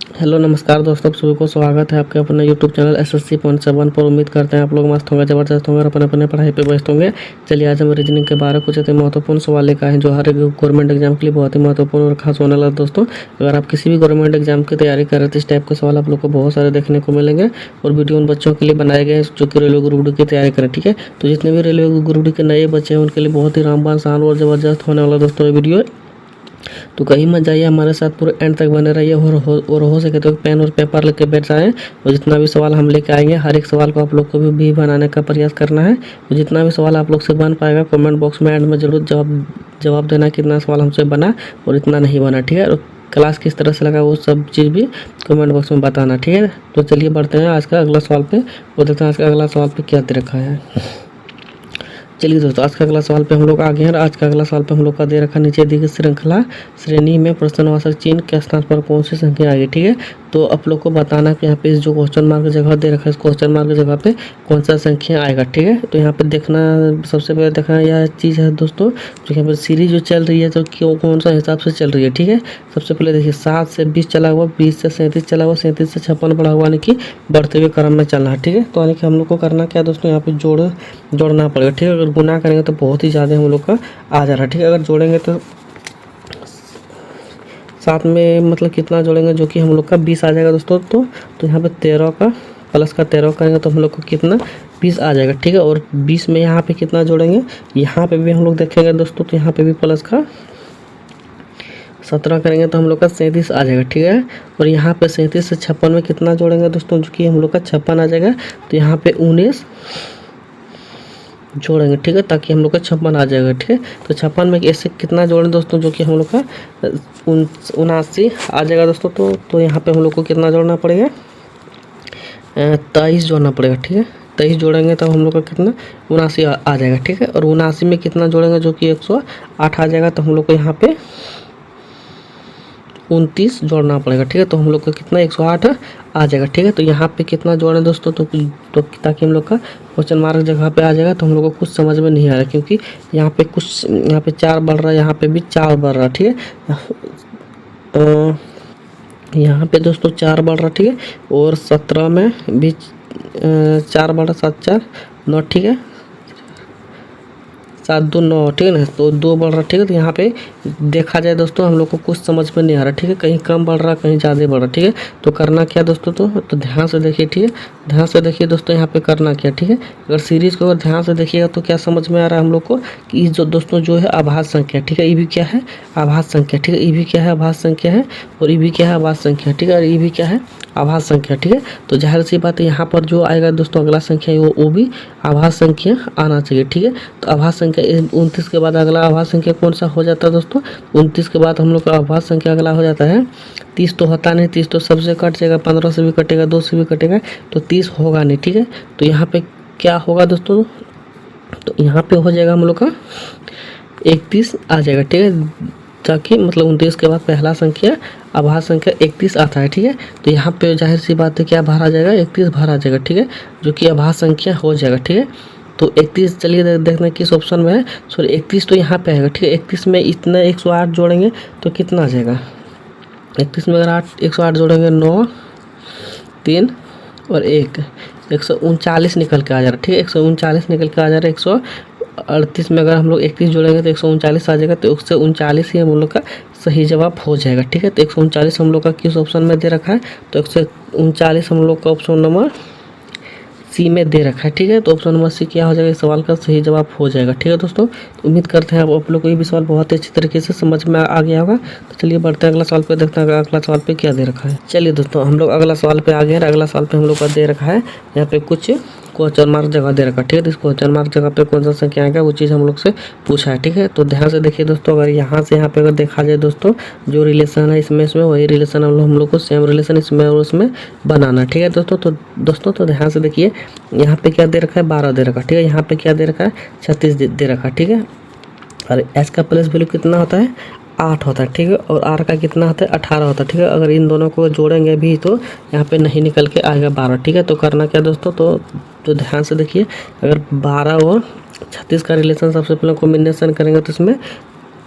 Hello नमस्कार दोस्तों, आप सभी को स्वागत है आपके अपने यूट्यूब चैनल SSC पॉइंट 7 पर। उम्मीद करते हैं आप लोग मस्त होंगे, ज़बरदस्त होंगे और अपने अपने पढ़ाई पे व्यस्त होंगे। चलिए आज हम रीजनिंग के बारे में कुछ ऐसे महत्वपूर्ण सवाल लेकर आए हैं जो हर एक गवर्नमेंट एग्जाम के लिए बहुत ही महत्वपूर्ण और खास होने वाला है। दोस्तों अगर आप किसी भी गवर्नमेंट एग्जाम की तैयारी कर रहे हैं तो इस टाइप के सवाल आप लोग को बहुत सारे देखने को मिलेंगे और वीडियो उन बच्चों के लिए बनाए गए हैं जो कि रेलवे ग्रुप डी की तैयारी करें। ठीक है, तो जितने भी रेलवे ग्रुप डी के नए बच्चे हैं उनके लिए बहुत ही रामबान शान और ज़बरदस्त होने वाला दोस्तों ये वीडियो। तो कहीं मत जाइए, हमारे साथ पूरे एंड तक बने रहिए और हो सके तो पेन और पेपर लेके बैठ जाएं और जितना भी सवाल हम लेके आएंगे हर एक सवाल को आप लोग को भी बनाने का प्रयास करना है। तो जितना भी सवाल आप लोग से बन पाएगा कमेंट बॉक्स में एंड में जरूर जवाब देना कितना सवाल हमसे बना और इतना नहीं बना। ठीक है, और क्लास किस तरह से लगा वो सब चीज़ भी कमेंट बॉक्स में बताना। ठीक है, तो चलिए बढ़ते हैं आज का अगला सवाल पे और देखते हैं आज का अगला सवाल पे क्या दे रखा है। चलिए दोस्तों आज का अगला सवाल पे हम लोग आगे हैं। आज का अगला सवाल पे हम लोग का दे रखा नीचे दी गई श्रृंखला श्रेणी में प्रश्नवाचक चिन्ह के स्थान पर कौन सी संख्या आएगी। ठीक है, तो आप लोग को बताना कि यहाँ पे इस जो क्वेश्चन मार्क की जगह दे रखा है इस क्वेश्चन मार्क की जगह पे कौन सा संख्या आएगा। ठीक है, तो यहाँ पे देखना सबसे पहले देखना यह चीज़ है दोस्तों, जो यहाँ पर सीरीज जो चल रही है तो क्यों कौन सा हिसाब से चल रही है। ठीक है, सबसे पहले देखिए 7 से 20 चला हुआ, 20 से 37 चला हुआ, 37 से 56 बढ़ा हुआ, यानी कि बढ़ते हुए क्रम में चलना है। ठीक है, तो यानी कि हम लोग को करना क्या दोस्तों, यहाँ पे जोड़ना पड़ेगा। ठीक है, अगर गुना करेंगे तो बहुत ही ज़्यादा हम लोग का आ जा रहा है। ठीक है, अगर जोड़ेंगे तो साथ में मतलब कितना जोड़ेंगे जो कि हम लोग का 20 आ जाएगा दोस्तों। तो यहाँ पे 13 का प्लस का 13 करेंगे तो हम लोग को कितना 20 आ जाएगा। ठीक है, और 20 में यहाँ पे कितना जोड़ेंगे, यहाँ पे भी हम लोग देखेंगे दोस्तों, तो यहाँ पे भी प्लस का 17 करेंगे तो हम लोग का 37 आ जाएगा। ठीक है, और यहाँ पे 37 से 56 में कितना जोड़ेंगे दोस्तों, जो कि हम लोग का 56 आ जाएगा। तो यहाँ पे 19 जोड़ेंगे। ठीक है, ताकि हम लोग का 56 आ जाएगा। ठीक है, तो 56 में ऐसे कितना जोड़ें दोस्तों, जो कि हम लोग का 79 आ जाएगा दोस्तों। तो यहाँ पे हम लोग को कितना जोड़ना पड़ेगा, 23 जोड़ना पड़ेगा। ठीक है, 23 जोड़ेंगे तब हम लोग का कितना 79 आ जाएगा। ठीक है, और 79 में कितना जोड़ेंगे जो कि 108 आ जाएगा। तो हम लोग को यहाँ पे 29 जोड़ना पड़ेगा। ठीक है, तो हम लोग का कितना 108 आ जाएगा। ठीक है, तो यहाँ पे कितना जोड़ें दोस्तों, तो ताकि हम लोग का क्वेश्चन मार्क जगह पे आ जाएगा। तो हम लोग को कुछ समझ में नहीं आ रहा क्योंकि यहाँ पे 4 बढ़ रहा है, यहाँ पे भी 4 बढ़ रहा है। ठीक है, यहाँ पे दोस्तों 4 बढ़ रहा। ठीक है, और 17 में भी 4 बढ़ रहा, 7 4 9। ठीक है, 7 2 9। ठीक है ना, तो 2 बढ़ रहा। ठीक है, तो यहाँ पे देखा जाए दोस्तों हम लोग को कुछ समझ में नहीं आ रहा। ठीक है, कहीं कम बढ़ रहा कहीं ज़्यादा बढ़ रहा। ठीक है, तो करना क्या दोस्तों, तो ध्यान से देखिए। ठीक है, ध्यान से देखिए दोस्तों, यहाँ पे करना क्या। ठीक है, अगर सीरीज को अगर ध्यान से देखिएगा तो क्या समझ में आ रहा है हम लोग को कि जो दोस्तों जो है आभास संख्या। ठीक है, ई भी क्या है, आभास संख्या। ठीक है, ई भी क्या है, आभास संख्या है, और ई भी क्या है, आभास संख्या। ठीक है, और ई भी क्या है, आभास संख्या। ठीक है, तो जाहिर सी बात है यहाँ पर जो आएगा दोस्तों अगला संख्या वो भी आभास संख्या आना चाहिए। ठीक है, तो आभास संख्या 29 के बाद अगला आभास संख्या कौन सा हो जाता है दोस्तों, 29 के बाद हम लोग का आभास संख्या अगला हो जाता है 30। तो होता नहीं, 30 तो सबसे कट जाएगा, 15 से भी कटेगा, 2 से भी कटेगा, तो 30 होगा नहीं। ठीक है, तो यहाँ पे क्या होगा दोस्तों, तो यहाँ पे हो जाएगा हम लोग का 31 आ जाएगा। ठीक है, ताकि मतलब 29 के बाद पहला संख्या आभास संख्या 31 आता है। ठीक है, तो यहाँ पे जाहिर सी बात है क्या बाहर आ जाएगा, 31 बाहर आ जाएगा। ठीक है, जो कि आभास संख्या हो जाएगा। ठीक है, तो 31 चलिए देखना किस ऑप्शन में है, सॉरी 31 तो यहाँ पे आएगा। ठीक है, 31 में इतना 108 जोड़ेंगे तो कितना आ जाएगा, 31 में अगर 108 जोड़ेंगे 9 3 और 1 139 निकल के आ जा रहा है। ठीक है, 139 निकल के आ जा रहा है। 138 में अगर हम लोग 31 जोड़ेंगे तो 139 आ जाएगा। तो 139 ही हम लोग का सही जवाब हो जाएगा। ठीक है, तो 139 हम लोग का किस ऑप्शन में दे रखा है, तो 139 हम लोग का ऑप्शन नंबर सी में दे रखा है। ठीक है, तो ऑप्शन नंबर सी क्या हो जाएगा, इस सवाल का सही जवाब हो जाएगा। ठीक है दोस्तों, तो उम्मीद करते हैं आप लोग को ये भी सवाल बहुत ही अच्छी तरीके से समझ में आ गया होगा। तो चलिए बढ़ते हैं अगला सवाल पे, देखते हैं अगला सवाल पे क्या दे रखा है। चलिए दोस्तों हम लोग अगला सवाल पे आ गए हैं। अगला सवाल पे हम लोग का दे रखा है यहाँ पे कुछ क्वेश्चन मार्क जगह दे रखा है। ठीक है, तो इस क्वेश्चन मार्क जगह पे कौन सा संख्या आएगा वो चीज़ हम लोग से पूछा है। ठीक है, तो ध्यान से देखिए दोस्तों, अगर यहाँ से यहाँ पे अगर देखा जाए दोस्तों जो रिलेशन है इसमें वही रिलेशन हम लोग को सेम रिलेशन इसमें और उसमें बनाना। ठीक है दोस्तों, तो ध्यान से देखिए यहाँ पे क्या दे रखा है, 12 दे रखा है। ठीक है, यहाँ पे क्या दे रखा है, 36 दे रखा है। ठीक है, और एच का प्लस वैल्यू कितना होता है, 8 होता है। ठीक है, और आर का कितना होता है, 18 होता है। ठीक है, अगर इन दोनों को जोड़ेंगे भी तो यहाँ पे नहीं निकल के आएगा 12। ठीक है, तो करना क्या दोस्तों, तो ध्यान से देखिए, अगर 12 और 36 का रिलेशन सबसे पहले कॉम्बिनेशन करेंगे तो इसमें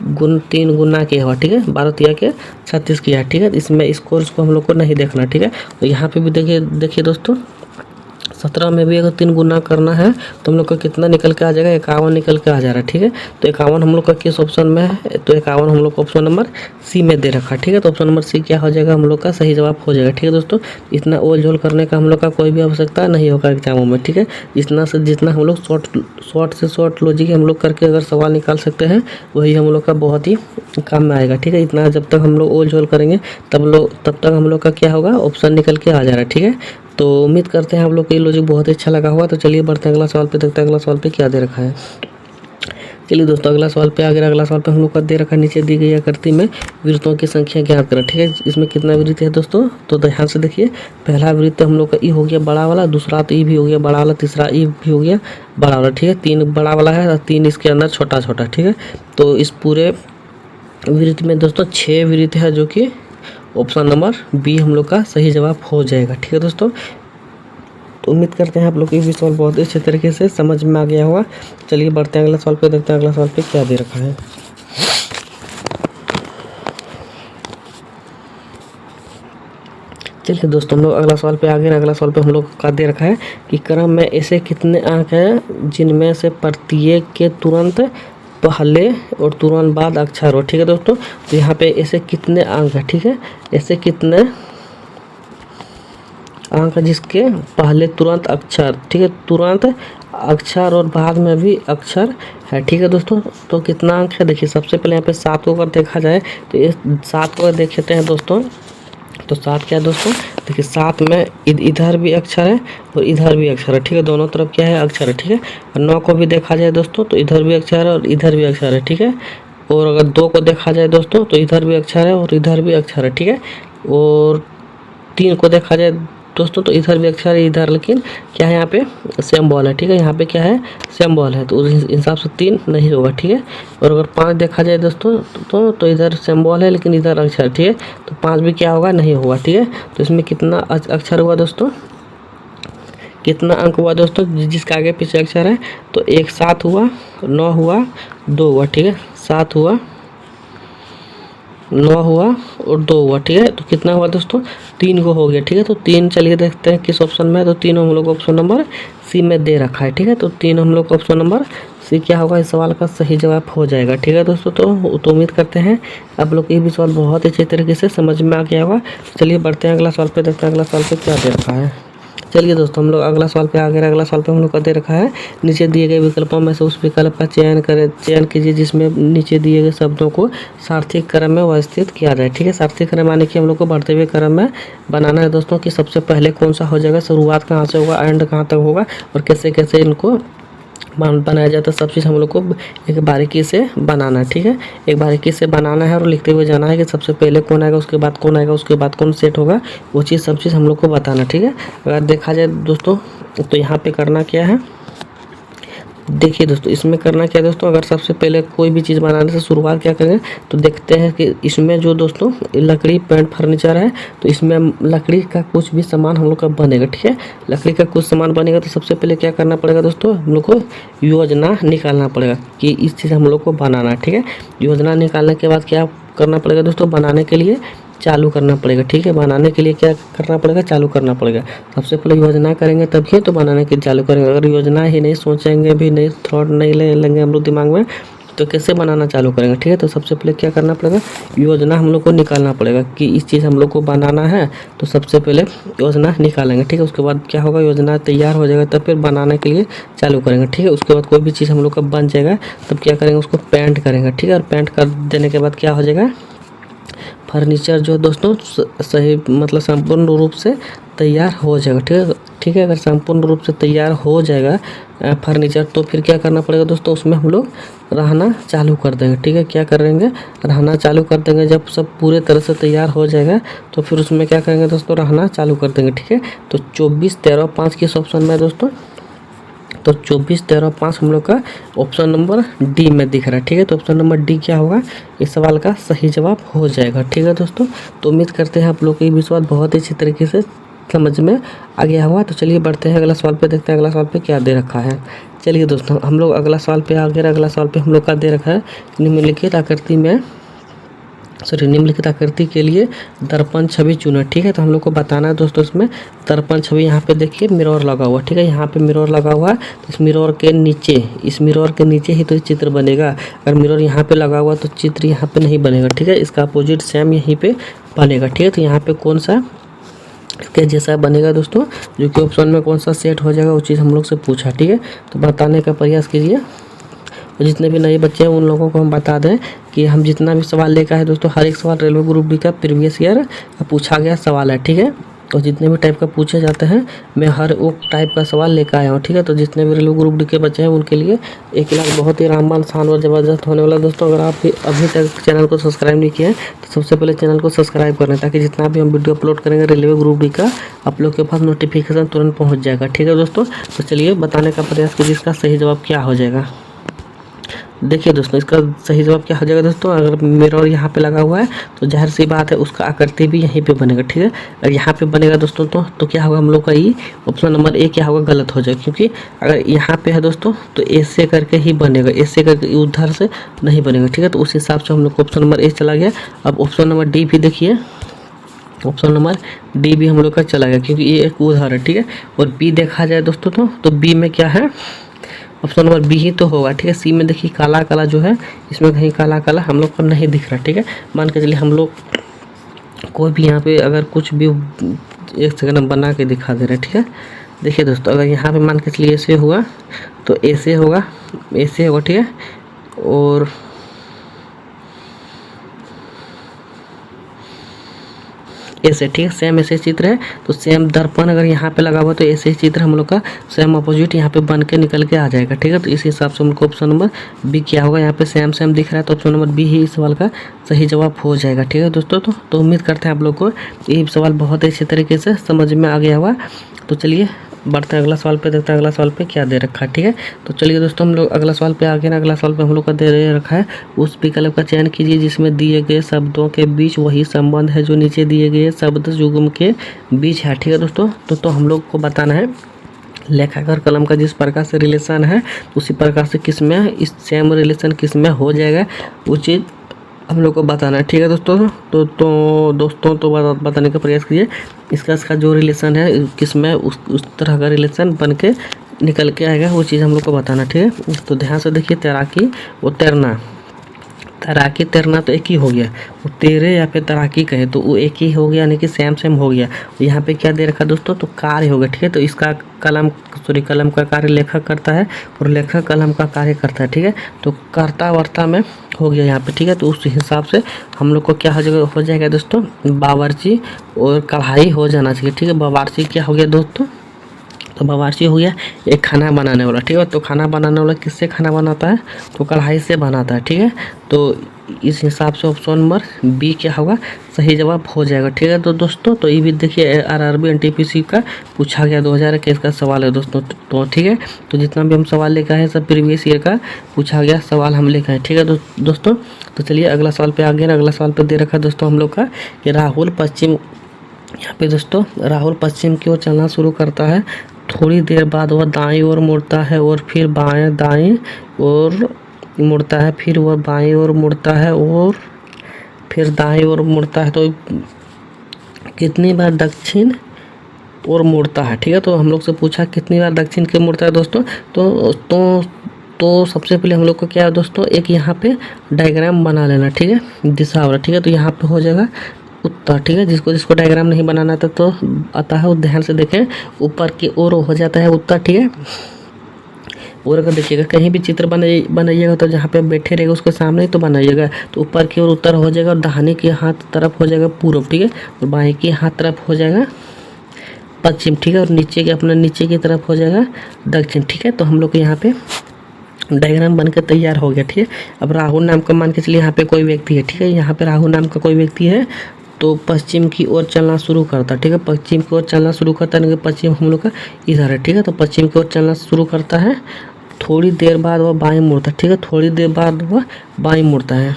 गुण 3 गुना किया हुआ, ठीक है, 12 तिया के 36 किया है, ठीक है। इसमें स्कोर्स को हम लोग को नहीं देखना, ठीक है। तो यहाँ पे भी देखिए दोस्तों 17 में भी अगर 3 गुना करना है तो हम लोग का कितना निकल के आ जाएगा, 51 निकल के आ जा रहा है, ठीक है। तो 51 हम लोग का किस ऑप्शन में है, तो 51 हम लोग को ऑप्शन नंबर सी में दे रखा है, ठीक है। तो ऑप्शन नंबर सी क्या हो जाएगा, हम लोग का सही जवाब हो जाएगा, ठीक है दोस्तों। इतना ओल झोल करने का हम लोग का कोई भी आवश्यकता नहीं होगा एग्जामों में, ठीक है। जितना हम लोग शॉर्ट से शॉर्ट लॉजिक हम लोग करके अगर सवाल निकाल सकते हैं वही हम लोग का बहुत ही काम में आएगा, ठीक है। इतना जब तक हम लोग ओल झोल करेंगे तब तक हम लोग का क्या होगा, ऑप्शन निकल के आ जा रहा है, ठीक है। तो उम्मीद करते हैं आप लोग को ये लॉजिक बहुत ही अच्छा लगा होगा। तो चलिए बढ़ते हैं अगला सवाल पे, देखते हैं अगला सवाल पे क्या दे रखा है। चलिए दोस्तों अगला सवाल पे अगला सवाल पे हम लोग का दे रखा है, नीचे दी गई आकृति में वृत्तों की संख्या ज्ञात करें, ठीक है। इसमें कितना वृत्त है दोस्तों, तो ध्यान से देखिए। पहला वृत्त हम लोग का ई हो गया बड़ा वाला, दूसरा तो ई भी हो गया बड़ा वाला, तीसरा ई भी हो गया बड़ा वाला, ठीक है। 3 बड़ा वाला है और 3 इसके अंदर छोटा छोटा, ठीक है। तो इस पूरे वृत्त में दोस्तों 6 वृत्त है, जो कि ऑप्शन नंबर बी हम लोग का सही जवाब हो जाएगा, ठीक है दोस्तों। तो उम्मीद करते हैं आप लोग को ये सवाल बहुत ही अच्छे तरीके से समझ में आ गया होगा। चलिए बढ़ते हैं अगला सवाल पे, देखते हैं अगला सवाल पे क्या दे रखा है। चलिए दोस्तों हम लोग अगला सवाल पे आ गए। अगला सवाल पे हम लोग का दे रखा है कि क्रम में ऐसे कितने अंक हैं जिनमें से प्रत्येक के तुरंत पहले और तुरंत बाद अक्षर हो, ठीक है दोस्तों। तो यहाँ पे ऐसे कितने अंक है, ठीक है, ऐसे कितने अंक जिसके पहले तुरंत अक्षर, ठीक है, तुरंत अक्षर और बाद में भी अक्षर है, ठीक है दोस्तों। तो कितना अंक है देखिए, सबसे पहले यहाँ पे 7 को अगर देखा जाए तो ये 7 को देखते हैं दोस्तों। तो 7 क्या है दोस्तों, देखिए 7 में इधर भी अक्षर है और इधर भी अक्षर है, ठीक है, दोनों तरफ क्या है अक्षर है, ठीक है। और 9 को भी देखा जाए दोस्तों तो इधर भी अक्षर है और इधर भी अक्षर है, ठीक है। और अगर 2 को देखा जाए दोस्तों तो इधर भी अक्षर है और इधर भी अक्षर है, ठीक है। और 3 को देखा जाए दोस्तों तो इधर भी अक्षर है इधर, लेकिन क्या है यहाँ पे सेम बॉल है, ठीक है। यहाँ पे क्या है सेम बॉल है, तो उस हिसाब से 3 नहीं होगा, ठीक है। और अगर 5 देखा जाए दोस्तों तो इधर सेम बॉल है लेकिन इधर अक्षर, ठीक है, तो 5 भी क्या होगा नहीं होगा, ठीक है। तो इसमें कितना अक्षर हुआ दोस्तों, कितना अंक हुआ दोस्तों जिसका आगे पीछे अक्षर है, तो 1 7 हुआ, 9 हुआ, 2 हुआ, ठीक है, 7 हुआ, 9 हुआ और 2 हुआ, ठीक है। तो कितना हुआ दोस्तों, 3 को हो गया, ठीक है। तो 3 चलिए देखते हैं किस ऑप्शन में है, तो 3 हम लोग ऑप्शन नंबर सी में दे रखा है, ठीक है। तो 3 हम लोग ऑप्शन नंबर सी क्या होगा, इस सवाल का सही जवाब हो जाएगा, ठीक है दोस्तों। तो उम्मीद करते हैं आप लोग ये भी सवाल बहुत अच्छे तरीके से समझ में आ गया होगा। चलिए बढ़ते हैं अगला सवाल पे, देखते हैं अगला सवाल पे क्या दे रखा है। चलिए दोस्तों हम लोग अगला सवाल पे आ गए। अगला सवाल पे हम लोग का दे रखा है, नीचे दिए गए विकल्पों में से उस विकल्प का चयन कीजिए जिसमें नीचे दिए गए शब्दों को सार्थक क्रम में व्यवस्थित किया जाए, ठीक है। सार्थक क्रम यानी कि हम लोग को बढ़ते हुए क्रम में बनाना है दोस्तों, कि सबसे पहले कौन सा हो जाएगा, शुरुआत कहाँ से होगा, एंड कहाँ तक होगा और कैसे कैसे इनको बनाया जाता है, सब चीज़ हम लोग को एक बारीकी से बनाना है, ठीक है। एक बारीकी से बनाना है और लिखते हुए जाना है कि सबसे पहले कौन आएगा, उसके बाद कौन आएगा, उसके बाद कौन सेट होगा, वो चीज़ सब चीज़ हम लोग को बताना, ठीक है। अगर देखा जाए दोस्तों तो यहाँ पे करना क्या है, देखिए दोस्तों इसमें करना क्या है दोस्तों, अगर सबसे पहले कोई भी चीज़ बनाने से शुरुआत क्या करेंगे, तो देखते हैं कि इसमें जो दोस्तों लकड़ी पेंट फर्नीचर है, तो इसमें लकड़ी का कुछ भी सामान हम लोग का बनेगा, ठीक है। लकड़ी का कुछ सामान बनेगा तो सबसे पहले क्या करना पड़ेगा दोस्तों, हम लोग को योजना निकालना पड़ेगा कि इस चीज़ हम लोग को बनाना है, ठीक है। योजना निकालने के बाद क्या करना पड़ेगा दोस्तों, बनाने के लिए चालू करना पड़ेगा, ठीक है। बनाने के लिए क्या करना पड़ेगा, चालू करना पड़ेगा। सबसे पहले योजना करेंगे तभी तो बनाने के चालू करेंगे। अगर योजना ही नहीं सोचेंगे भी नहीं, थॉट नहीं लेंगे हम लोग दिमाग में, तो कैसे बनाना चालू करेंगे, ठीक है। तो सबसे पहले क्या करना पड़ेगा, योजना हम लोग को निकालना पड़ेगा कि इस चीज़ हम लोग को बनाना है, तो सबसे पहले योजना निकालेंगे, ठीक है। उसके बाद क्या होगा, योजना तैयार हो जाएगा तब फिर बनाने के लिए चालू करेंगे, ठीक है। उसके बाद कोई भी चीज़ हम लोग का बन जाएगा तब क्या करेंगे, उसको पेंट करेंगे, ठीक है। और पेंट कर देने के बाद क्या हो जाएगा, फर्नीचर जो दोस्तों सही मतलब संपूर्ण रूप से तैयार हो जाएगा, ठीक है। अगर संपूर्ण रूप से तैयार हो जाएगा फर्नीचर, तो फिर क्या करना पड़ेगा दोस्तों, उसमें हम लोग रहना चालू कर देंगे, ठीक है। क्या करेंगे, रहना चालू कर देंगे। जब सब पूरे तरह से तैयार हो जाएगा तो फिर उसमें क्या करेंगे दोस्तों, रहना चालू कर देंगे, ठीक है। तो 24 13 5 किस ऑप्शन में है दोस्तों, तो 24 13 5 हम लोग का ऑप्शन नंबर डी में दिख रहा है, ठीक है। तो ऑप्शन नंबर डी क्या होगा, इस सवाल का सही जवाब हो जाएगा, ठीक है दोस्तों। तो उम्मीद करते हैं आप लोग को ये भी सवाल बहुत ही अच्छी तरीके से समझ में आ गया होगा। तो चलिए बढ़ते हैं अगला सवाल पे, देखते हैं अगला सवाल पे क्या दे रखा है। चलिए दोस्तों हम लोग अगला सवाल पे आ गए। अगला सवाल पे हम लोग का दे रखा है निम्नलिखित आकृति में निम्नलिखित आकृति के लिए दर्पण छवि चुना। ठीक है, तो हम लोग को बताना है दोस्तों इसमें दर्पण छवि। यहाँ पे देखिए मिरर लगा हुआ, ठीक है, यहाँ पे मिरर लगा हुआ है। तो इस मिरर के नीचे ही तो चित्र बनेगा। अगर मिरर यहाँ पे लगा हुआ तो चित्र यहाँ पे नहीं बनेगा। ठीक है, इसका अपोजिट सेम यहीं पे बनेगा। ठीक है, तो यहाँ पे कौन सा इसके जैसा बनेगा दोस्तों, जो कि ऑप्शन में कौन सा सेट हो जाएगा वो चीज़ हम लोग से पूछा। ठीक है, तो बताने का प्रयास कीजिए। और जितने भी नए बच्चे हैं उन लोगों को हम बता दें कि हम जितना भी सवाल लेकर है दोस्तों, हर एक सवाल रेलवे ग्रुप डी का प्रीवियस ईयर का पूछा गया सवाल है। ठीक है, और जितने भी टाइप का पूछे जाते हैं मैं हर वो टाइप का सवाल लेकर आया हूँ। ठीक है, तो जितने भी रेलवे ग्रुप डी के बच्चे हैं उनके लिए 1 लाख बहुत ही रामबान आसान और ज़बरदस्त होने वाला दोस्तों। अगर आप अभी तक चैनल को सब्सक्राइब नहीं किया है तो सबसे पहले चैनल को सब्सक्राइब कर लें, ताकि जितना भी हम वीडियो अपलोड करेंगे रेलवे ग्रुप डी का आप लोग के पास नोटिफिकेशन तुरंत पहुँच जाएगा। ठीक है दोस्तों, तो चलिए बताने का प्रयास कीजिए इसका सही जवाब क्या हो जाएगा। देखिए दोस्तों इसका सही जवाब क्या हो जाएगा दोस्तों, अगर मिरर यहाँ पे लगा हुआ है तो जाहिर सी बात है उसका आकृति भी यहीं पे बनेगा। ठीक है, अगर यहाँ पे बनेगा दोस्तों तो क्या होगा, हम लोग का ये ऑप्शन नंबर ए क्या होगा, गलत हो जाएगा। क्योंकि अगर यहाँ पे है दोस्तों तो ऐसे करके ही बनेगा, ऐसे करके उधर से नहीं बनेगा। ठीक है, तो उस हिसाब से हम लोग को ऑप्शन नंबर ए चला गया। अब ऑप्शन नंबर डी भी देखिए, ऑप्शन नंबर डी भी हम लोग का चला गया, क्योंकि ये एक उदाहरण है। ठीक है, और बी देखा जाए दोस्तों तो बी में क्या है, ऑप्शन नंबर बी ही तो होगा। ठीक है, सी में देखिए काला काला जो है, इसमें कहीं काला काला हम लोग को नहीं दिख रहा। ठीक है, मान के चलिए हम लोग कोई भी यहाँ पे अगर कुछ भी एक सेकंड में बना के दिखा दे रहे हैं। ठीक है, देखिए दोस्तों अगर यहाँ पे मान के चलिए ऐसे हुआ तो ऐसे होगा, ऐसे होगा। ठीक है, और ऐसे, ठीक है, सेम ऐसे चित्र है। तो सेम दर्पण अगर यहाँ पे लगा हुआ तो ऐसे ही चित्र हम लोग का सेम अपोजिट यहाँ पे बन के निकल के आ जाएगा। ठीक है, तो इस हिसाब से हमको ऑप्शन नंबर बी क्या होगा, यहाँ पे सेम सेम दिख रहा है तो ऑप्शन नंबर बी ही इस सवाल का सही जवाब हो जाएगा। ठीक है दोस्तों, तो उम्मीद करते हैं आप लोग को ये सवाल बहुत अच्छे तरीके से समझ में आ गया हुआ। तो चलिए बढ़ते हैं अगला सवाल पे, देखते हैं अगला सवाल पे क्या दे रखा है। ठीक है, तो चलिए दोस्तों हम लोग अगला सवाल पे आ गए ना। अगला सवाल पे हम लोग का दे रखा है, उस विकल्प का चयन कीजिए जिसमें दिए गए शब्दों के बीच वही संबंध है जो नीचे दिए गए शब्द युग्म के बीच है। ठीक है दोस्तों, तो हम लोग को बताना है लेखक और कलम का जिस प्रकार से रिलेशन है उसी प्रकार से किस में इस सेम रिलेशन किस में हो जाएगा वो चीज़ हम लोग को बताना है। ठीक है दोस्तों, तो बताने का प्रयास कीजिए इसका जो रिलेशन है किस में उस तरह का रिलेशन बन के निकल के आएगा वो चीज़ हम लोग को बताना। ठीक है, तो ध्यान से देखिए, तैराकी और तैरना, तैराकी तैरना तो एक ही हो गया, वो तेरे या फिर तैराकी कहे तो वो एक ही हो गया, यानी कि सेम सेम हो गया। यहाँ पे क्या दे रखा दोस्तों, तो कार्य हो गया। ठीक है, तो इसका कलम का कार्य लेखक करता है और लेखक कलम का कार्य करता है। ठीक है, तो कर्ता वर्ता में हो गया यहाँ पे। ठीक है, तो उस हिसाब से हम लोग को क्या हो जाएगा दोस्तों, बावर्ची और कढ़ाई हो जाना चाहिए। ठीक है, बावर्ची क्या हो गया दोस्तों, तो बावर्ची हो गया एक खाना बनाने वाला। ठीक है, तो खाना बनाने वाला किससे खाना बनाता है, तो कढ़ाई से बनाता है। ठीक है, तो इस हिसाब से ऑप्शन नंबर बी क्या होगा, सही जवाब हो जाएगा। ठीक है, तो दोस्तों तो ये भी देखिए आरआरबी एनटीपीसी का पूछा गया 2021 का सवाल है दोस्तों। तो ठीक है, तो जितना भी हम सवाल लेकर आए सब प्रीवियस ईयर का पूछा गया सवाल हम लेकर आए। ठीक है दोस्तों, तो चलिए अगला सवाल पे आ गया ना। अगला सवाल पे दे रखा है दोस्तों हम लोग का कि राहुल पश्चिम, यहाँ पे दोस्तों राहुल पश्चिम की ओर चलना शुरू करता है, थोड़ी देर बाद वह दाईं ओर मुड़ता है और फिर बाएं दाईं ओर मुड़ता है, फिर वह बाईं ओर मुड़ता है और फिर दाईं ओर मुड़ता है। तो कितनी बार दक्षिण ओर मुड़ता है। ठीक है, तो हम लोग से पूछा कितनी बार दक्षिण की मुड़ता है दोस्तों। तो सबसे पहले हम लोग को क्या है दोस्तों, एक यहाँ पे डायग्राम बना लेना। ठीक है, दिशा वाला। ठीक है, तो यहाँ पे हो जाएगा उत्तर। ठीक है, जिसको डायग्राम नहीं बनाना था तो आता है वो ध्यान से देखें, ऊपर की ओर हो जाता है उत्तर। ठीक है, और अगर देखिएगा कहीं भी चित्र बनाइएगा तो जहाँ पे बैठे रहेगा उसके सामने तो बनाइएगा, तो ऊपर की ओर उत्तर हो जाएगा और दाहिने की हाथ तरफ हो जाएगा पूर्व। ठीक है, और बाएं की हाथ तरफ हो जाएगा पश्चिम। ठीक है, और नीचे की तरफ हो जाएगा दक्षिण। ठीक है, तो हम लोग यहाँ पे डायग्राम बनकर तैयार हो गया। ठीक है, अब राहुल नाम का मान के चलिए यहाँ पे कोई व्यक्ति है। ठीक है, यहाँ पे राहुल नाम का कोई व्यक्ति है तो पश्चिम की ओर चलना शुरू करता है। ठीक है, पश्चिम की ओर चलना शुरू करता है, पश्चिम हम लोग का इधर है। ठीक है, तो पश्चिम की ओर चलना शुरू करता है, थोड़ी देर बाद वह बाएं मुड़ता है। ठीक है, थोड़ी देर बाद वह बाएं मुड़ता है।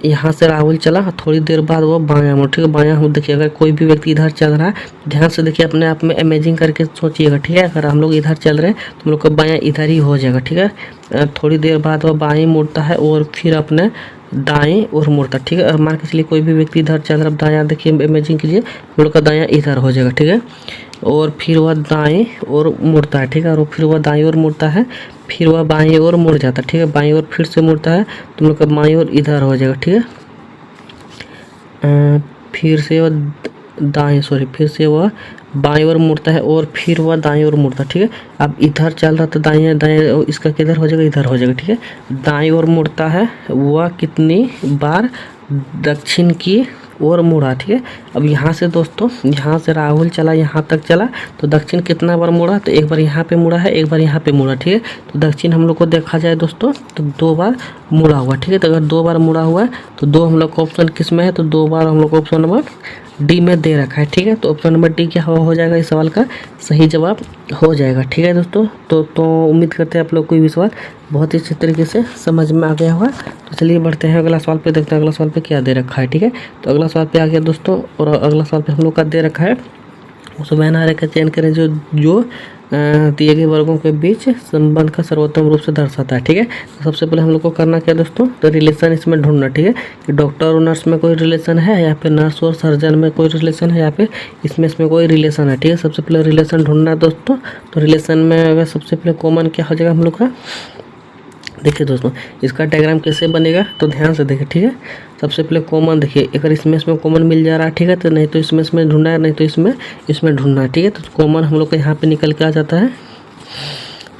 यहाँ से राहुल चला, थोड़ी देर बाद वो बायां मुड़, ठीक है। बायां मुड़ देखिए, अगर कोई भी व्यक्ति इधर चल रहा है ध्यान से देखिए, अपने आप में इमेजिन करके सोचिएगा, ठीक है। अगर हम लोग इधर चल रहे हैं तो हम लोग का बायां इधर ही हो जाएगा, ठीक है। थोड़ी देर बाद वो बाएं मुड़ता है और फिर अपने दाएं और मुड़ता है, ठीक है। मान के चलिए कोई भी व्यक्ति इधर चल रहा है, दायां देखिए इमेजिन कीजिए, हम लोग का दायां इधर हो जाएगा, ठीक है। और फिर वह दाएं और मुड़ता है, ठीक है। और फिर वह दाएं और मुड़ता है, फिर वह बाएं और मुड़ जाता है, ठीक है। बाएं और फिर से मुड़ता है तो हम लोग का बाएं और इधर हो जाएगा, ठीक है। फिर से वह दाएं फिर से वह बाएं ओर मुड़ता है और फिर वह दाएं ओर मुड़ता है, ठीक है। अब इधर चल रहा था दाएं दाएं, इसका किधर हो जाएगा, इधर हो जाएगा, ठीक है। दाएं ओर मुड़ता है, वह कितनी बार दक्षिण की ओर मुड़ा, ठीक है। अब यहाँ से दोस्तों, यहाँ से राहुल चला, यहाँ तक चला तो दक्षिण कितना बार मुड़ा, तो एक बार यहाँ पे मुड़ा है, एक बार यहाँ पे मुड़ा, ठीक है। तो दक्षिण हम लोग को देखा जाए दोस्तों तो 2 बार मुड़ा हुआ, ठीक है। तो अगर 2 बार मुड़ा हुआ है तो 2 हम लोग का ऑप्शन किस में है, तो 2 बार हम लोग को ऑप्शन नंबर डी में दे रखा है, ठीक है। तो ऑप्शन नंबर डी क्या हो जाएगा, इस सवाल का सही जवाब हो जाएगा, ठीक है दोस्तों। तो उम्मीद करते हैं आप लोग को ये सवाल बहुत ही अच्छी तरीके से समझ में आ गया होगा। तो चलिए बढ़ते हैं अगला सवाल पे, देखते हैं अगला सवाल पे क्या दे रखा है, ठीक है। तो अगला सवाल पे आ गया दोस्तों, और अगला सवाल पे हम लोग का दे रखा है, उस वैन का चयन करें जो दिए गए वर्गों के बीच संबंध का सर्वोत्तम रूप से दर्शाता है, ठीक है। तो सबसे पहले हम लोग को करना क्या दोस्तों, तो रिलेशन इसमें ढूंढना, ठीक है। कि डॉक्टर और नर्स में कोई रिलेशन है, या फिर नर्स और सर्जन में कोई रिलेशन है, या फिर इसमें कोई रिलेशन है, ठीक है। सबसे पहले रिलेशन ढूंढना है दोस्तों। तो रिलेशन में अगर सबसे पहले कॉमन क्या हो जाएगा हम लोग का, देखिए दोस्तों इसका डायग्राम कैसे बनेगा, तो ध्यान से देखिए, ठीक है। सबसे पहले कॉमन देखिए, अगर इसमें कॉमन मिल जा रहा है, ठीक है, तो नहीं तो इसमें ढूंढना है, नहीं तो इसमें ढूंढना है, ठीक है। तो कॉमन हम लोग को यहाँ पे निकल के आ जाता है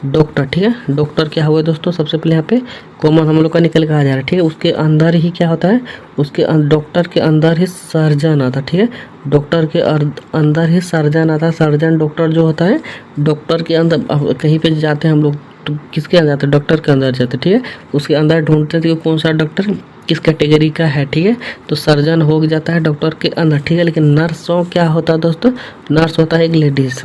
डॉक्टर, ठीक है। डॉक्टर क्या हुआ दोस्तों, सबसे पहले यहाँ पे कॉमन हम लोग का निकल के आ जा रहा है, ठीक है। उसके अंदर ही क्या होता है, उसके डॉक्टर के अंदर ही सर्जन आता है, ठीक है। डॉक्टर के अंदर ही सर्जन आता है। सर्जन डॉक्टर जो होता है, डॉक्टर के अंदर कहीं पे जाते हैं हम लोग तो किसके अंदर जाते हैं, डॉक्टर के अंदर जाते हैं, ठीक है। उसके अंदर ढूंढते थे कौन सा डॉक्टर किस कैटेगरी का है, ठीक है। तो सर्जन हो जाता है डॉक्टर के अंदर, ठीक है। लेकिन नर्सों क्या होता है दोस्तों, नर्स होता है एक लेडीज़,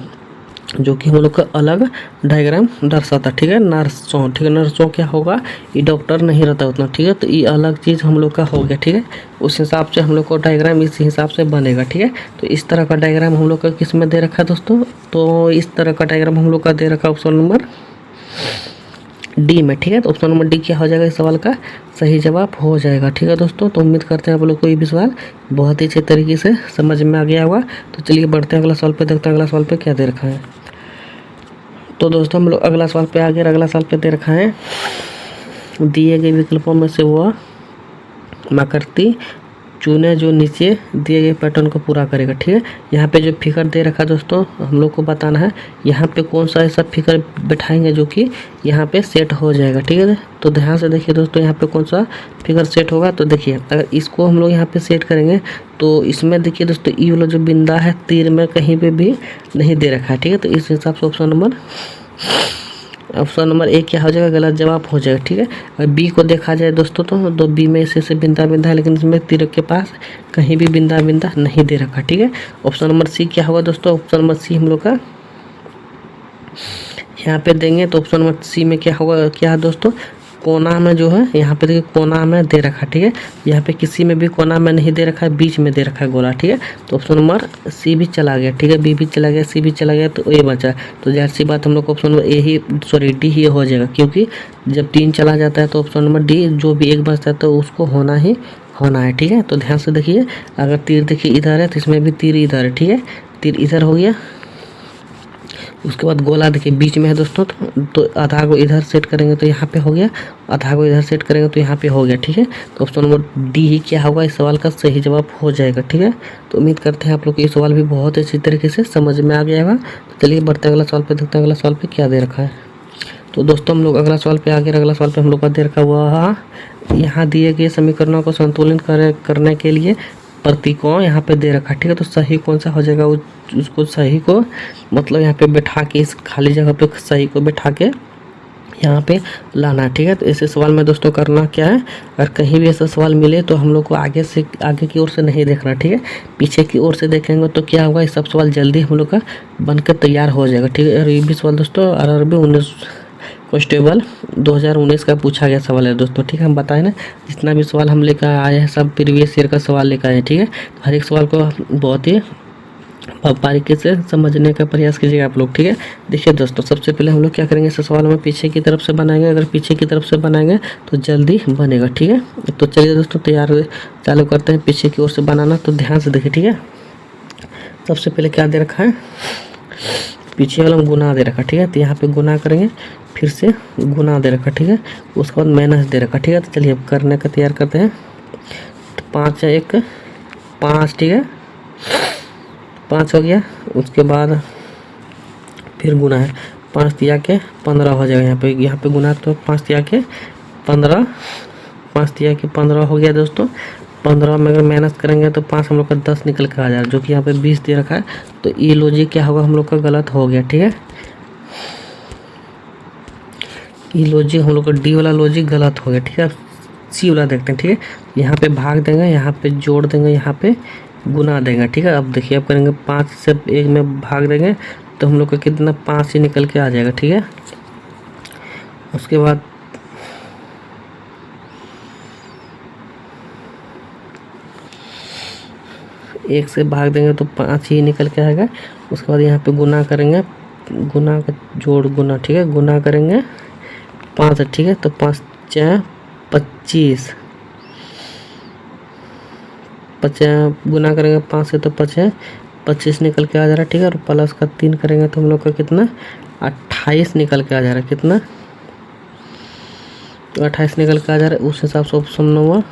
जो कि हम लोग का अलग डायग्राम दर्शाता है, ठीक है। नर्सों, ठीक है। नर्सों क्या होगा, ये डॉक्टर नहीं रहता उतना, ठीक है। तो ये अलग चीज़ हम लोग का हो गया, ठीक है। उस हिसाब से हम लोग को डायग्राम इस हिसाब से बनेगा, ठीक है। तो इस तरह का डायग्राम हम लोग का किस में दे रखा है दोस्तों, तो इस तरह का डायग्राम हम लोग का दे रखा ऑप्शन नंबर डी में, ठीक है। तो ऑप्शन नंबर डी क्या हो जाएगा, इस सवाल का सही जवाब हो जाएगा, ठीक है दोस्तों। तो उम्मीद करते हैं आप लोग को ये भी सवाल बहुत ही अच्छे तरीके से समझ में आ गया होगा। तो चलिए बढ़ते हैं अगला सवाल पे, देखते हैं अगला सवाल पे क्या दे रखा है। तो दोस्तों हम लोग अगला सवाल पे आ गए, अगला सवाल पे दे रखा है, दिए गए विकल्पों में से वह आकृति चुने जो नीचे दिए गए पैटर्न को पूरा करेगा, ठीक है। यहाँ पे जो फिगर दे रखा है दोस्तों, हम लोग को बताना है यहाँ पे कौन सा ऐसा फिगर बैठाएंगे जो कि यहाँ पे सेट हो जाएगा, ठीक है। तो ध्यान से देखिए दोस्तों, यहाँ पे कौन सा फिगर सेट होगा, तो देखिए अगर इसको हम लोग यहाँ पे सेट करेंगे तो इसमें देखिए दोस्तों ई वाला जो बिंदा है तीर में कहीं पे भी नहीं दे रखा है, ठीक है। तो इस हिसाब से ऑप्शन नंबर ए क्या हो जाएगा, गलत जवाब हो जाएगा, ठीक है। अगर बी को देखा जाए दोस्तों तो बी में ऐसे बिंदा है, लेकिन इसमें तीर के पास कहीं भी बिंदा नहीं दे रखा, ठीक है। ऑप्शन नंबर सी क्या होगा दोस्तों, ऑप्शन नंबर सी हम लोग का यहाँ पे देंगे। तो ऑप्शन नंबर सी में क्या होगा, क्या है दोस्तों, कोना में जो है यहाँ पे देखिए कोना में दे रखा है, ठीक है। यहाँ पे किसी में भी कोना में नहीं दे रखा है, बीच में दे रखा है गोला, ठीक है। तो ऑप्शन नंबर सी भी चला गया, ठीक है। बी भी चला गया, सी भी चला गया, तो ए बचा। तो जाहिर सी बात हम लोग को ऑप्शन नंबर ए ही डी ही हो जाएगा, क्योंकि जब 3 चला जाता है तो ऑप्शन नंबर डी जो भी एक बचता है तो उसको होना ही होना है, ठीक है। तो ध्यान से देखिए, अगर तीर देखिए इधर है तो इसमें भी तीर इधर है, ठीक है। तीर इधर हो गया, उसके बाद गोला देखिए बीच में है दोस्तों, तो आधा को इधर सेट करेंगे तो यहाँ पे हो गया, आधा को इधर सेट करेंगे तो यहाँ पे हो गया, ठीक है। तो ऑप्शन नंबर डी ही क्या होगा, इस सवाल का सही जवाब हो जाएगा, ठीक है। तो उम्मीद करते हैं आप लोग को ये सवाल भी बहुत अच्छी तरीके से समझ में आ गया होगा। तो चलिए बढ़ते हैं अगला सवाल पे, देखते हैं अगला सवाल पे क्या दे रखा है। तो दोस्तों हम लोग अगला सवाल पे आ गए, अगला सवाल पे हम लोग का दे रखा हुआ, यहाँ दिए गए समीकरणों को संतुलित करने के लिए प्रतीकों यहाँ पे दे रखा, ठीक है। तो सही कौन सा हो जाएगा, उसको सही को मतलब यहाँ पे बैठा के, इस खाली जगह पे सही को बैठा के यहाँ पे लाना, ठीक है। तो ऐसे सवाल में दोस्तों करना क्या है, अगर कहीं भी ऐसा सवाल मिले तो हम लोग को आगे की ओर से नहीं देखना, ठीक है। पीछे की ओर से देखेंगे तो क्या होगा, ये सब सवाल जल्दी हम लोग का बनकर तैयार हो जाएगा, ठीक है। और ये भी सवाल दोस्तों RRB कांस्टेबल 2019 का पूछा गया सवाल है दोस्तों, ठीक है। हम बताए ना जितना भी सवाल हम लेकर आए हैं सब प्रीवियस ईयर का सवाल लेकर आए हैं, ठीक है। हर एक सवाल को बहुत ही बारीकी से समझने का प्रयास कीजिएगा आप लोग, ठीक है। देखिए दोस्तों, सबसे पहले हम लोग क्या करेंगे, इस सवाल में पीछे की तरफ से बनाएंगे। अगर पीछे की तरफ से बनाएंगे तो जल्दी बनेगा, ठीक है। तो चलिए दोस्तों तैयार चालू करते हैं पीछे की ओर से बनाना। तो ध्यान से देखिए, ठीक है। सबसे पहले क्या दे रखा है, पीछे वाला गुना दे रखा, ठीक है। तो यहाँ पे गुना करेंगे, फिर से गुना दे रखा, ठीक है। उसके बाद माइनस दे रखा, ठीक है। तो चलिए अब करने का तैयार करते हैं। तो 5 है 1 5, ठीक है, 5 हो गया। उसके बाद फिर गुना है, 5 तिया के 15 हो जाएगा। यहाँ पे गुना तो 5 तिया के 15, 5 तिया के 15 हो गया दोस्तों। 15 में अगर माइनस करेंगे तो 5 हम लोग का 10 निकल कर आ जाएगा, जो कि यहाँ पे 20 दे रखा है। तो ये लॉजिक क्या होगा हम लोग का गलत हो गया, ठीक है। ये लॉजिक हम लोग का डी वाला लॉजिक गलत हो गया, ठीक है। सी वाला देखते हैं, ठीक है। यहाँ पे भाग देंगे, यहाँ पे जोड़ देंगे, यहाँ पे गुना देंगे, ठीक है। अब देखिए अब करेंगे 5 से 1 में भाग देंगे तो हम लोग का कितना 5 ही निकल के आ जाएगा, ठीक है। उसके बाद एक से भाग देंगे तो 5 ही निकल के आएगा। उसके बाद यहाँ पे गुना करेंगे, गुना का जोड़ गुना, ठीक है। गुना करेंगे 5, ठीक है। तो 5 4 25, 50 गुना करेंगे 5 से तो 25 निकल के आ जा रहा है, ठीक है। और प्लस का 3 करेंगे तो हम लोग का कितना 28 निकल के आ जा रहा है, कितना 28 निकल के आ जा रहा है। उस हिसाब से ऑप्शन नंबर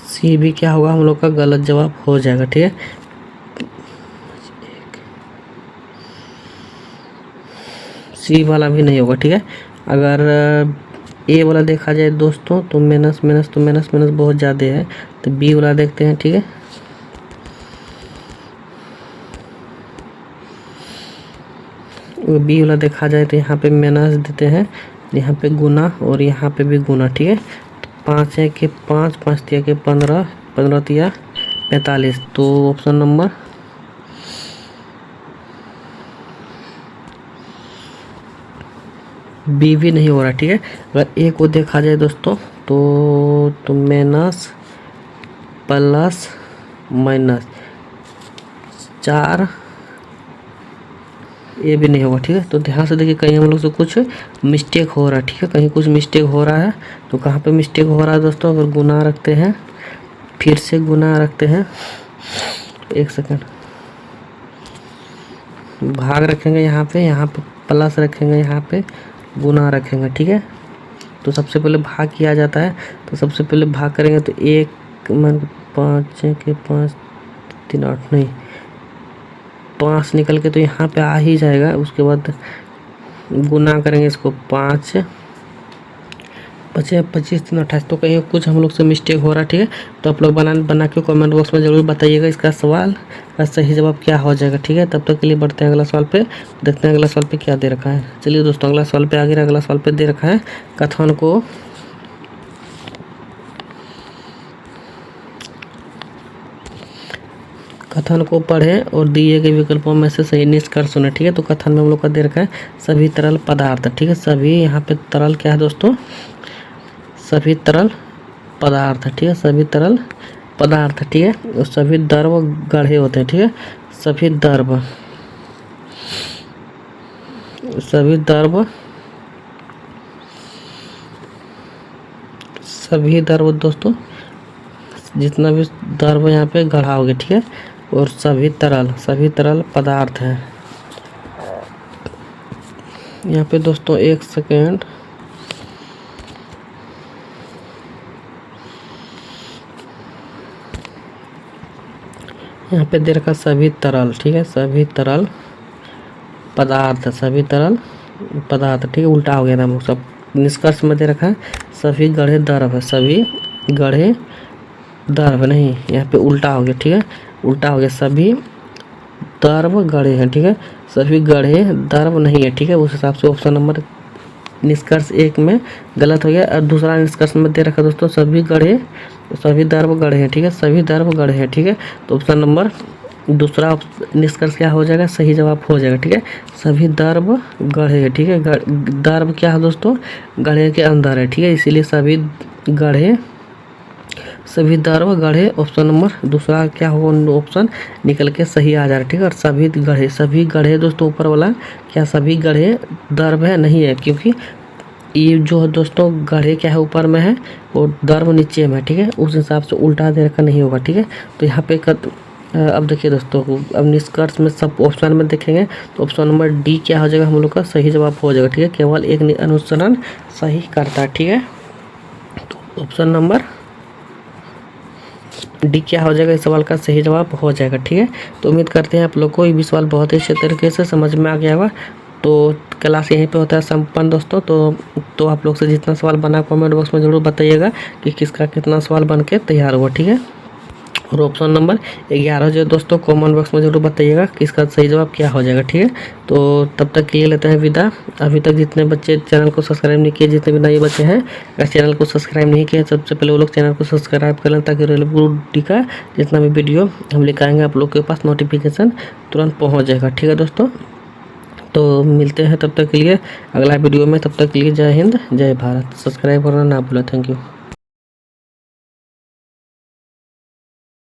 सी भी क्या होगा हम लोग का गलत जवाब हो जाएगा, ठीक है। सी वाला भी नहीं होगा, ठीक है। अगर ए वाला देखा जाए दोस्तों तो माइनस माइनस तो माइनस माइनस बहुत ज़्यादा है। तो बी वाला देखते हैं, ठीक है। बी वाला देखा जाए तो यहाँ पे माइनस देते हैं, यहाँ पे गुना और यहाँ पे भी गुना, ठीक है। 5 है कि 5 5 तिया के 15 15 तिया 45। तो ऑप्शन नंबर बी भी नहीं हो रहा, ठीक है। अगर ए को देखा जाए दोस्तों तो माइनस प्लस माइनस 4, ये भी नहीं होगा, ठीक है। तो ध्यान से देखिए कहीं हम लोग से कुछ मिस्टेक हो रहा है, ठीक है। कहीं कुछ मिस्टेक हो रहा है तो कहाँ पे मिस्टेक हो रहा है दोस्तों। अगर गुना रखते हैं, फिर से गुना रखते हैं, एक सेकंड, भाग रखेंगे यहाँ पे प्लस रखेंगे, यहाँ पे गुना रखेंगे, ठीक है। तो सबसे पहले भाग किया जाता है। तो सबसे पहले भाग करेंगे तो 1 मान 5 के 5 3 8 नहीं 5 निकल के तो यहाँ पे आ ही जाएगा। उसके बाद गुना करेंगे इसको 5 5 25 3 28। तो कहीं कुछ हम लोग से मिस्टेक हो रहा है, ठीक है। तो आप लोग बना के कमेंट बॉक्स में ज़रूर बताइएगा इसका सवाल का सही जवाब क्या हो जाएगा, ठीक है। तब तक के लिए बढ़ते हैं अगला सवाल पे, देखते हैं अगला सवाल पे क्या दे रखा है। चलिए दोस्तों अगला सवाल पे आगे अगला सवाल पे दे रखा है कथन को पढ़ें और दिए गए विकल्पों में से सही निष्कर्ष सुने, ठीक है। तो कथन में हम लोग का दे रखा है सभी तरल पदार्थ, ठीक है। सभी यहाँ पे तरल क्या है दोस्तों, सभी तरल पदार्थ, ठीक है। सभी तरल पदार्थ, ठीक है। और सभी द्रव गाढ़े होते हैं, ठीक है। सभी द्रव दोस्तों, जितना भी द्रव यहाँ पे गाढ़ा हो गया, ठीक है। और सभी तरल पदार्थ हैं। यहाँ पे दोस्तों एक सेकेंड, यहाँ पे दे रखा सभी तरल, ठीक है। सभी तरल पदार्थ, ठीक है। उल्टा हो गया ना, सब निष्कर्ष में दे रखा है सभी गढ़े द्रव है, सभी गढ़े द्रव नहीं, यहाँ पे उल्टा हो गया, ठीक है। उल्टा हो गया, सभी द्रव गढ़े हैं, ठीक है। सभी गढ़े द्रव नहीं है, ठीक है। उस हिसाब से ऑप्शन नंबर निष्कर्ष 1 में गलत हो गया। और दूसरा निष्कर्ष में दे रखा दोस्तों सभी द्रव गढ़े हैं, ठीक है। सभी द्रव गढ़े हैं, ठीक है। तो ऑप्शन नंबर दूसरा निष्कर्ष क्या हो जाएगा, सही जवाब हो जाएगा। ठीक है, सभी दर्भ गढ़े। ठीक है, दर्भ क्या है दोस्तों, गढ़े के अंदर है। ठीक है, इसीलिए सभी गढ़े, सभी दर्भ गढ़े, ऑप्शन नंबर दूसरा क्या होगा, ऑप्शन निकल के सही आ जा रहा है। ठीक है, और सभी गढ़े दोस्तों ऊपर वाला क्या सभी गढ़े दर्भ है, नहीं है, क्योंकि ये जो है दोस्तों गढ़े क्या है ऊपर में है और दर्भ नीचे में है। ठीक है, उस हिसाब से उल्टा दे रखा नहीं होगा। ठीक है, तो यहाँ पे अब देखिए दोस्तों, अब निष्कर्ष में सब ऑप्शन में देखेंगे तो ऑप्शन नंबर डी क्या हो जाएगा, हम लोग का सही जवाब हो जाएगा। ठीक है, केवल एक अनुसरण सही करता है। ठीक है, तो ऑप्शन नंबर डी क्या हो जाएगा, इस सवाल का सही जवाब हो जाएगा। ठीक है, तो उम्मीद करते हैं आप लोग को ये भी सवाल बहुत ही अच्छे तरीके से समझ में आ गया होगा। तो क्लास यहीं पे होता है संपन्न दोस्तों। तो आप लोग से जितना सवाल बना कमेंट बॉक्स में ज़रूर बताइएगा कि किसका कितना सवाल बन के तैयार हुआ। ठीक है, और ऑप्शन नंबर 11 जो दोस्तों कमेंट बॉक्स में ज़रूर बताइएगा कि इसका सही जवाब क्या हो जाएगा। ठीक है, तो तब तक के लिए लेते हैं विदा। अभी तक जितने बच्चे चैनल को सब्सक्राइब नहीं किए, जितने भी नए बच्चे हैं अगर चैनल को सब्सक्राइब नहीं किए, सबसे पहले वो लोग चैनल को सब्सक्राइब कर लें ताकि रेलवे का जितना भी वीडियो हम लेकर आएंगे आप लोग के पास नोटिफिकेशन तुरंत पहुँच जाएगा। ठीक है दोस्तों, तो मिलते हैं तब तक के लिए अगला वीडियो में। तब तक के लिए जय हिंद जय भारत। सब्सक्राइब करना ना भूलें। Thank you.